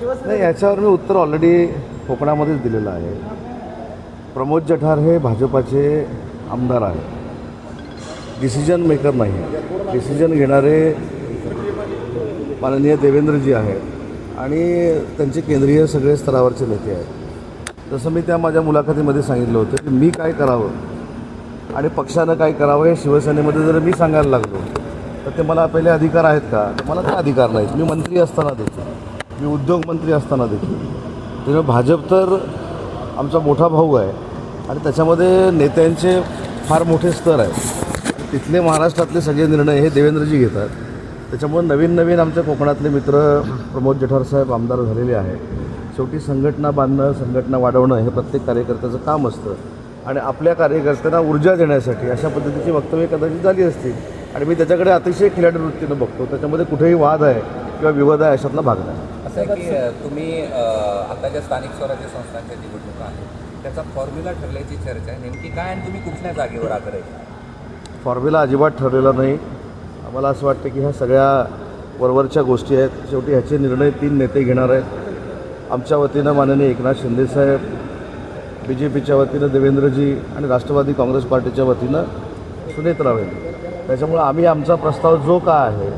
नाही, याच्यावर मी उत्तर ऑलरेडी कोकणामध्येच दिलेलं आहे. प्रमोद जठार हे भाजपाचे आमदार आहेत, डिसिजन मेकर नाही आहे. डिसिजन घेणारे माननीय देवेंद्रजी आहेत आणि त्यांचे केंद्रीय सगळे स्तरावरचे नेते आहेत. जसं मी त्या माझ्या मुलाखतीमध्ये सांगितलं होतं की मी काय करावं आणि पक्षानं काय करावं हे शिवसेनेमध्ये जर मी सांगायला लागलो तर ते मला पहिले अधिकार आहेत का? तर मला ते अधिकार नाहीत. मी मंत्री असताना देखील, मी उद्योगमंत्री असताना देखील. त्यामुळे भाजप तर आमचा मोठा भाऊ आहे आणि त्याच्यामध्ये नेत्यांचे फार मोठे स्तर आहेत. तिथले महाराष्ट्रातले सगळे निर्णय हे देवेंद्रजी घेतात. त्याच्यामुळे नवीन आमच्या कोकणातले मित्र प्रमोद जठार साहेब आमदार झालेले आहेत. शेवटी संघटना बांधणं, संघटना वाढवणं हे प्रत्येक कार्यकर्त्याचं काम असतं आणि आपल्या कार्यकर्त्यांना ऊर्जा देण्यासाठी अशा पद्धतीची वक्तव्य कदाचित झाली असतील आणि मी त्याच्याकडे अतिशय खिलाडी वृत्तीनं बघतो. त्याच्यामध्ये कुठेही वाद आहे किंवा विवाद आहे अशातला भाग नाही. असं आहे की तुम्ही आता ज्या स्थानिक स्वराज्य संस्थांच्या निवडणुका आहेत त्याचा फॉर्म्युला ठरल्याची चर्चा आहे, नेमकी काय आणि तुम्ही कुठल्या जागेवर आग्रही? फॉर्म्युला अजिबात ठरलेला नाही. आम्हाला असं वाटतं की ह्या सगळ्या वरवरच्या गोष्टी आहेत. शेवटी ह्याचे निर्णय 3 नेते घेणार आहेत. आमच्या वतीनं माननीय एकनाथ शिंदेसाहेब, BJPच्या वतीनं देवेंद्रजी आणि राष्ट्रवादी काँग्रेस पार्टीच्या वतीनं सुनेत्रा वहिनी. त्याच्यामुळं आम्ही आमचा प्रस्ताव जो काय आहे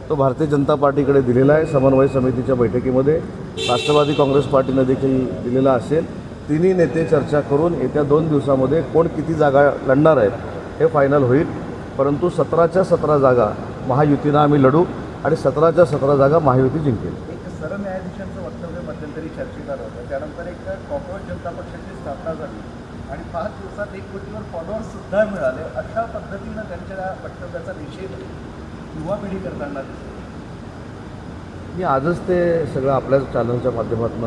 तो भारतीय जनता पार्टीकडे दिलेला आहे. समन्वय समितीच्या बैठकीमध्ये राष्ट्रवादी काँग्रेस पार्टीनं देखील दिलेला असेल. तिन्ही नेते चर्चा करून येत्या 2 दिवसामध्ये कोण किती जागा लढणार आहेत हे फायनल होईल. परंतु 17च्या 17 जागा महायुतीनं आम्ही लढू आणि 17च्या 17 जागा महायुती जिंकेल. एक सरन्यायाधीशांचं वक्तव्य मध्यंतरी चर्चेत आलं होतं. त्यानंतर एक कॉक्रोच जनता पक्षाची स्थापना झाली आणि 5 दिवसात 1 कोटीवर फॉलोअर्ससुद्धा मिळाले. अशा पद्धतीनं त्यांच्या वक्तव्याचा निषेध युवा पिढी करताना दिसतो. मी आजच ते सगळं आपल्या चॅनलच्या माध्यमातून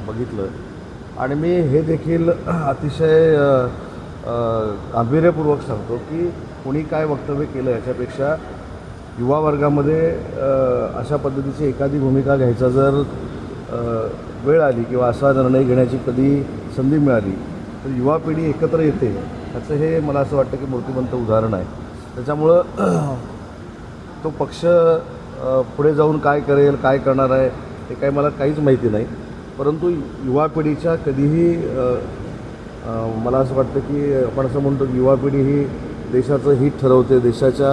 बघितलं आणि मी हे देखील अतिशय गांभीर्यपूर्वक सांगतो की कोणी काय वक्तव्य केलं याच्यापेक्षा युवा वर्गामध्ये अशा पद्धतीची एखादी भूमिका घ्यायचा जर वेळ आली किंवा असा निर्णय घेण्याची कधी संधी मिळाली तर युवा पिढी एकत्र येते. ह्याचं हे मला असं वाटतं की मूर्तिमंत उदाहरण आहे. त्याच्यामुळं तो पक्ष पुढे जाऊन काय करेल, काय करणार आहे हे काही मला काहीच माहिती नाही. परंतु युवा पिढीच्या कधीही मला असं वाटतं की आपण असं म्हणतो की युवा पिढी ही देशाचं हित ठरवते. देशाच्या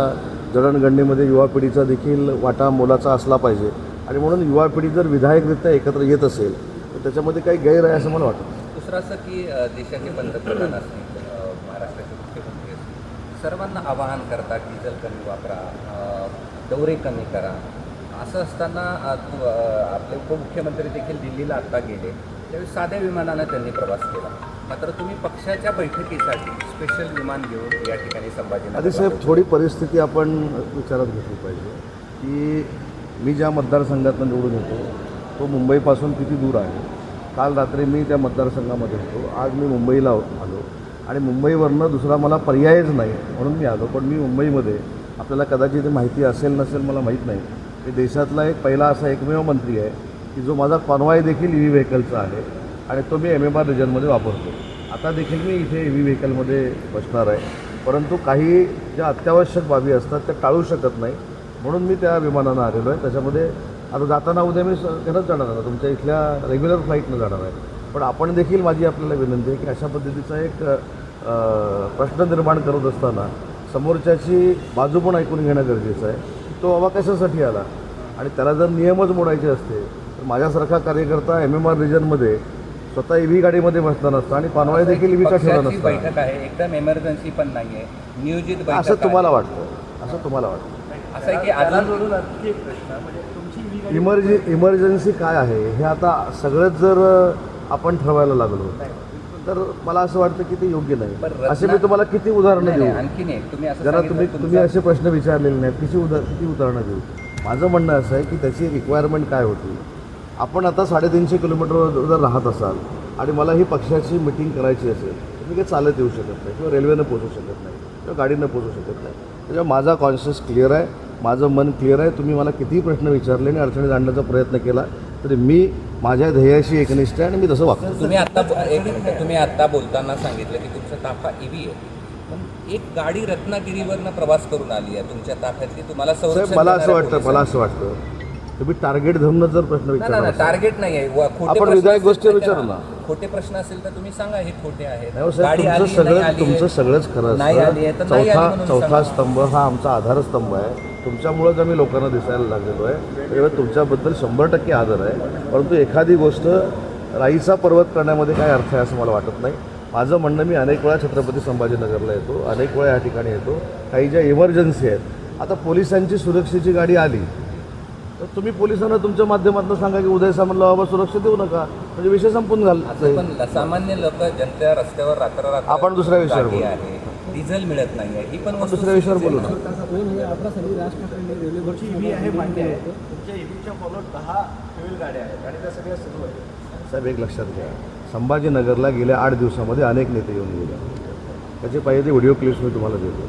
जडणघडणीमध्ये युवा पिढीचा देखील वाटा मोलाचा असला पाहिजे आणि म्हणून युवा पिढी जर विधायकरित्या एकत्र येत असेल तर त्याच्यामध्ये काही गैर आहे असं मला वाटतं. दुसरं असं की देशाचे पंतप्रधान असतील, महाराष्ट्राचे मुख्यमंत्री असतील, सर्वांना आवाहन करतात डिझेल कमी वापरा, दौरे कमी करा. असं असताना आपले उपमुख्यमंत्री देखील दिल्लीला आत्ता गेले. त्यावेळी साध्या विमानानं त्यांनी प्रवास केला. मात्र तुम्ही पक्षाच्या बैठकीसाठी स्पेशल विमान घेऊन या ठिकाणी संभाजीनगर. आधी साहेब थोडी परिस्थिती आपण विचारात घेतली पाहिजे की मी ज्या मतदारसंघातून निवडून येतो तो मुंबईपासून किती दूर आहे. काल रात्री मी त्या मतदारसंघामध्ये होतो. आज मी मुंबईला आलो आणि मुंबईवरनं दुसरा मला पर्यायच नाही म्हणून मी आलो. पण मी मुंबईमध्ये आपल्याला कदाचित माहिती असेल नसेल मला माहीत नाही की देशातला एक पहिला असा एकमेव मंत्री आहे की जो माझा कॉन्वॉय देखील EV व्हेकलचा आहे आणि तो मी MMR रिजनमध्ये वापरतो. आता देखील मी इथे EV व्हेकलमध्ये बसणार आहे. परंतु काही ज्या अत्यावश्यक बाबी असतात त्या टाळू शकत नाही म्हणून मी त्या विमानानं आलेलो आहे. त्याच्यामध्ये आता जाताना उद्या मी घरच जाणार आहे, तुमच्या इथल्या रेग्युलर फ्लाईटनं जाणार आहे. पण आपण देखील माझी आपल्याला विनंती आहे की अशा पद्धतीचा एक प्रश्न निर्माण करत असताना समोरच्याची बाजू पण ऐकून घेणं गरजेचं आहे. तो बाबा कशासाठी आला आणि त्याला जर नियमच मोडायचे असते तर माझ्यासारखा कार्यकर्ता MMR रिजनमध्ये स्वतः EV गाडीमध्ये बसला नसता आणि कॉन्वॉय देखील EV का ठेवला नसता. बैठक आहे, एकदम एमर्जन्सी पण नाही आहे, नियोजित बैठक असं तुम्हाला वाटतं? असं तुम्हाला वाटतं? असं आहे की अजून जोडून आणखी एक प्रश्न म्हणजे तुमची इमर्जन्सी काय आहे हे आता सगळंच जर आपण ठरवायला लागलो तर मला असं वाटतं की ते योग्य नाही. असे मी तुम्हाला किती उदाहरणं देऊ? आणखी नाही, तुम्ही असं जरा सांगितलं तुम्ही असे प्रश्न विचारलेले नाहीत. किती उदाहरणं देऊ? माझं म्हणणं असं आहे की त्याची रिक्वायरमेंट काय होती. आपण आता 350 किलोमीटरवर जर राहत असाल आणि मला ही पक्षाची मिटिंग करायची असेल तर मी काही चालत येऊ शकत नाही किंवा रेल्वेनं पोचू शकत नाही किंवा गाडीनं पोचू शकत नाही. त्याच्यामुळे माझा कॉन्शियस क्लिअर आहे, माझं मन क्लिअर आहे. तुम्ही मला कितीही प्रश्न विचारले आणि अडचणीत आणण्याचा प्रयत्न केला तरी मी माझ्या ध्येयाशी एकनिष्ठ आहे आणि मी तसं वागतो. तुम्ही आत्ता बोलताना सांगितलं की तुमचा ताफा EV आहे, पण एक गाडी रत्नागिरीवरनं प्रवास करून आली आहे तुमच्या ताफ्यातली, तुम्हाला साहेब मला असं वाटतं तुम्ही टार्गेट धरूनच जर प्रश्न नाही विचारला नाही असेल, टार्गेट नाही आहे खोटे आपण प्रश्न विधायक असतील गोष्टी तर विचारू करा. ना. खोटे प्रश्न असेल तर तुम्ही सांगा हे खोटे आहेत नाही हो साहेब, गाडी तुमचं आली, सगळं नाही आली आहे. तुमचं सगळंच खरं नाही आली आहे तर असतं. नाही आली म्हणून चौथा सांगा. स्तंभ हा आमचा आधारस्तंभ आहे. तुमच्यामुळेच आम्ही लोकांना दिसायला लागलेलो आहे. त्यामुळे तुमच्याबद्दल 100% आदर आहे. परंतु एखादी गोष्ट राईचा पर्वत करण्यामध्ये काय अर्थ आहे असं मला वाटत नाही. माझं म्हणणं, मी अनेक वेळा छत्रपती संभाजीनगरला येतो, अनेक वेळा या ठिकाणी येतो. काही ज्या इमर्जन्सी आहेत, आता पोलिसांची सुरक्षेची गाडी आली तर तुम्ही पोलिसांना तुमच्या माध्यमातून सांगा की उदय सामंतला बाबा सुरक्षा देऊ नका, म्हणजे विषय संपून असं घाल. पण सामान्य लोक जनता रस्त्यावर रात्र आपण दुसऱ्या विषयावर जागी बोलू. आहे, डिझेल मिळत नाही आहे, ही पण आपण वस्तू दुसऱ्या विषयावर बोलू ना. 2018 साली राज ठाकरेंनी रेल्वे भरती ही आहे मान्य आहे. तुमच्या ईव्हीच्या फॉलो 10 फ्युएल गाड्या आहेत आणि त्या सगळ्या सुरू आहेत. साहेब, एक लक्षात घ्या, संभाजीनगरला गेल्या 8 दिवसामध्ये अनेक नेते येऊन गेले. त्याचे पाहिजे ते व्हिडिओ क्लिप्स मी तुम्हाला देतो.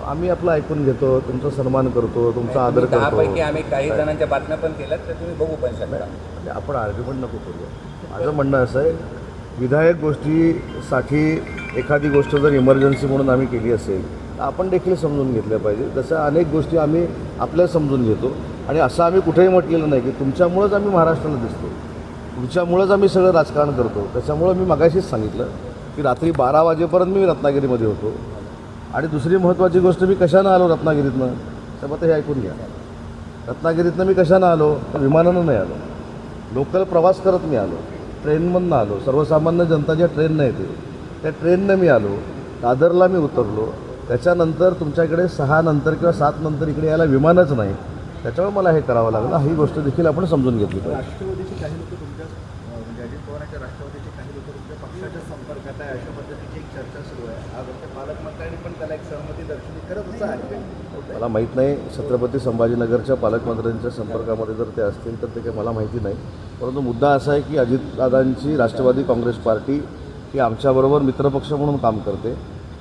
आम्ही आपलं ऐकून घेतो, तुमचा सन्मान करतो, तुमचा आदर करतो. दहापैकी आम्ही काही जणांच्या बातम्या पण केल्यात तर तुम्ही बघू पण शकता. म्हणजे आपण आर्ग्युमेंट नको करूया. माझं म्हणणं असं आहे, विधायक गोष्टीसाठी एखादी गोष्ट जर इमर्जन्सी म्हणून आम्ही केली असेल तर आपण देखील समजून घेतल्या पाहिजे. तसं अनेक गोष्टी आम्ही आपल्या समजून घेतो आणि असं आम्ही कुठेही म्हटलेलं नाही की तुमच्यामुळंच आम्ही महाराष्ट्राला दिसतो, तुमच्यामुळंच आम्ही सगळं राजकारण करतो. त्याच्यामुळं मी मगाशीच सांगितलं की रात्री 12 वाजेपर्यंत मी रत्नागिरीमध्ये होतो. आणि दुसरी महत्त्वाची गोष्ट, मी कशानं आलो रत्नागिरीतनं, तर मग ते हे ऐकून घ्या. रत्नागिरीतनं मी कशानं आलो, तर विमानानं नाही आलो, लोकल प्रवास करत मी आलो, ट्रेनमधनं आलो. सर्वसामान्य जनता ज्या ट्रेननं येते त्या ट्रेननं मी आलो, दादरला मी उतरलो. त्याच्यानंतर तुमच्याकडे 6 नंतर किंवा 7 नंतर इकडे यायला विमानच नाही. त्याच्यामुळे मला हे करावं लागलं. ही गोष्ट देखील आपण समजून घेतली पाहिजे. राष्ट्रवादीचे काही लोक तुमच्या म्हणजे अजित पवारांच्या राष्ट्रवादीचे काही लोक तुमच्या पक्षाच्या संपर्कात आहे अशा पद्धतीची एक चर्चा सुरू आहे. आज आमच्या पालकमंत्र्यांनी पण त्याला एक सहमती दर्शवली. खरंच असं आहे? मला माहीत नाही, छत्रपती संभाजीनगरच्या पालकमंत्र्यांच्या संपर्कामध्ये जर ते असतील तर ते काही मला माहिती नाही. परंतु मुद्दा असा आहे की अजितदादांची राष्ट्रवादी काँग्रेस पार्टी ही आमच्याबरोबर मित्रपक्ष म्हणून काम करते.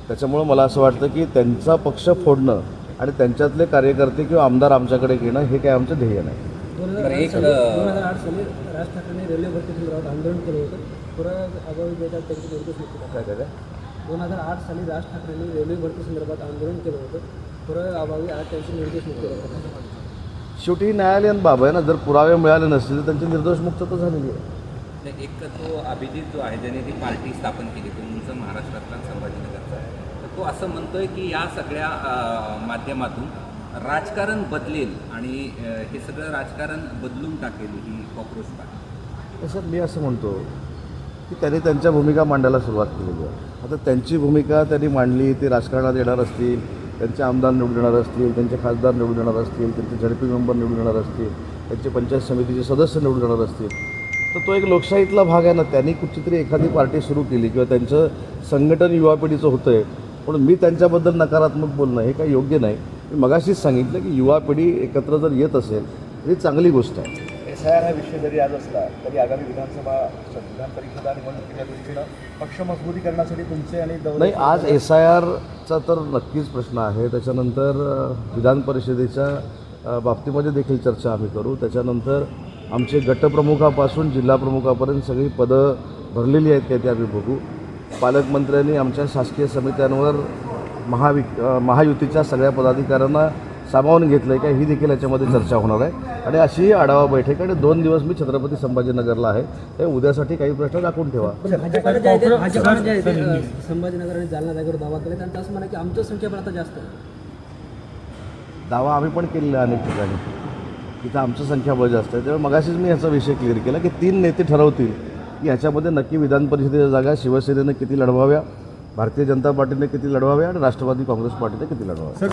त्याच्यामुळं मला असं वाटतं की त्यांचा पक्ष फोडणं आणि त्यांच्यातले कार्यकर्ते किंवा आमदार आमच्याकडे घेणं हे काय आमचं ध्येय नाही. 2008 साली राज ठाकरेंनी रेल्वे भरती संदर्भात आंदोलन केलं होतं. पुराव्याअभावी देतात त्यांची निर्देश मुक्त. काय 2008 साली राज ठाकरेंनी रेल्वे भरती संदर्भात आंदोलन केलं होतं. पुराव्याअभावी आज त्यांचे निर्देश मुक्त करतात. शेवटी न्यायालयीन बाब आहे ना. जर पुरावे मिळाले नसतील तर त्यांची निर्दोष मुक्तता झालेली आहे. एक तो अभिजित जो आहे ज्याने ती पार्टी स्थापन केली, तो मूळचा महाराष्ट्रातला संभाजीनगरचा आहे, तर तो असं म्हणतोय की या सगळ्या माध्यमातून राजकारण बदलेल आणि हे सगळं राजकारण बदलून टाकेल ही कॉक्रोच पार्टी. तसं मी असं म्हणतो की त्यांनी त्यांच्या भूमिका मांडायला सुरुवात केलेली आहे. आता त्यांची भूमिका त्यांनी मांडली, ते राजकारणात येणार असतील, त्यांचे आमदार निवडून येणार असतील, त्यांचे खासदार निवडून येणार असतील, त्यांचे झडपी मेंबर निवडून येणार असतील, त्यांचे पंचायत समितीचे सदस्य निवडून येणार असतील, तर तो एक लोकशाहीतला भाग आहे ना. त्यांनी कुठलीतरी एखादी पार्टी सुरू केली किंवा त्यांचं संघटन युवा पिढीचं होतं आहे म्हणून मी त्यांच्याबद्दल नकारात्मक बोलणं हे काही योग्य नाही. मी मगाशीच सांगितलं की युवा पिढी एकत्र जर येत असेल तर ही चांगली गोष्ट आहे. SIR हा विषय जरी आज असला तरी आगामी विधान परिषद आणि निवडणुकीच्या दृष्टीनं पक्ष मजबूतीकरणासाठी तुमचे आणि नाही, आज SIRचा तर नक्कीच प्रश्न आहे. त्याच्यानंतर विधान परिषदेच्या बाबतीमध्ये देखील चर्चा आम्ही करू. त्याच्यानंतर आमचे गटप्रमुखापासून जिल्हाप्रमुखापर्यंत सगळी पदं भरलेली आहेत काय ते आम्ही बघू. पालकमंत्र्यांनी आमच्या शासकीय समित्यांवर महायुतीच्या सगळ्या पदाधिकाऱ्यांना सामावून घेतलं आहे का, ही देखील याच्यामध्ये चर्चा होणार आहे. आणि अशी आढावा बैठक आणि 2 दिवस मी छत्रपती संभाजीनगरला आहे, ते उद्यासाठी काही प्रश्न राखून ठेवा. भाजपाने जे आहे ते संभाजीनगर आणि जालना जागेवर दावा केला, त्यांचं असं म्हणा की आमचं संख्याबळ आता जास्त आहे. दावा आम्ही पण केलेला आहे अनेक ठिकाणी, तिथं आमचं संख्याबळ जास्त आहे. त्यामुळे मगाशीच मी याचा विषय क्लिअर केला की 3 नेते ठरवतील की ह्याच्यामध्ये नक्की विधान परिषदेच्या जागा शिवसेनेनं किती लढवाव्या, भारतीय जनता पार्टीने किती लढवाव्या आणि राष्ट्रवादी काँग्रेस पार्टीने किती लढवाव्या.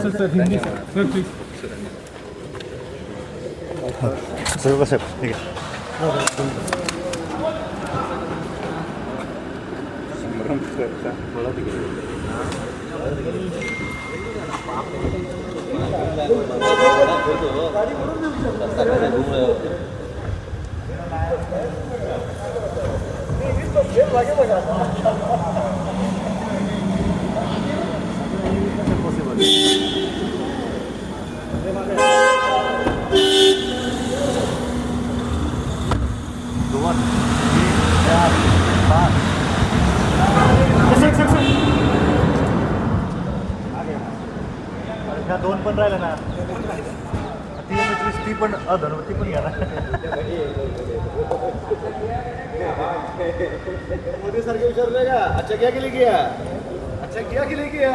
ह्या 2 पण राहिलं ना. ती पण धर्म ती पण घ्या ना. मोदी सारखे विचारले का अच्छा क्या केली क्या अच्छा क्या केली क्या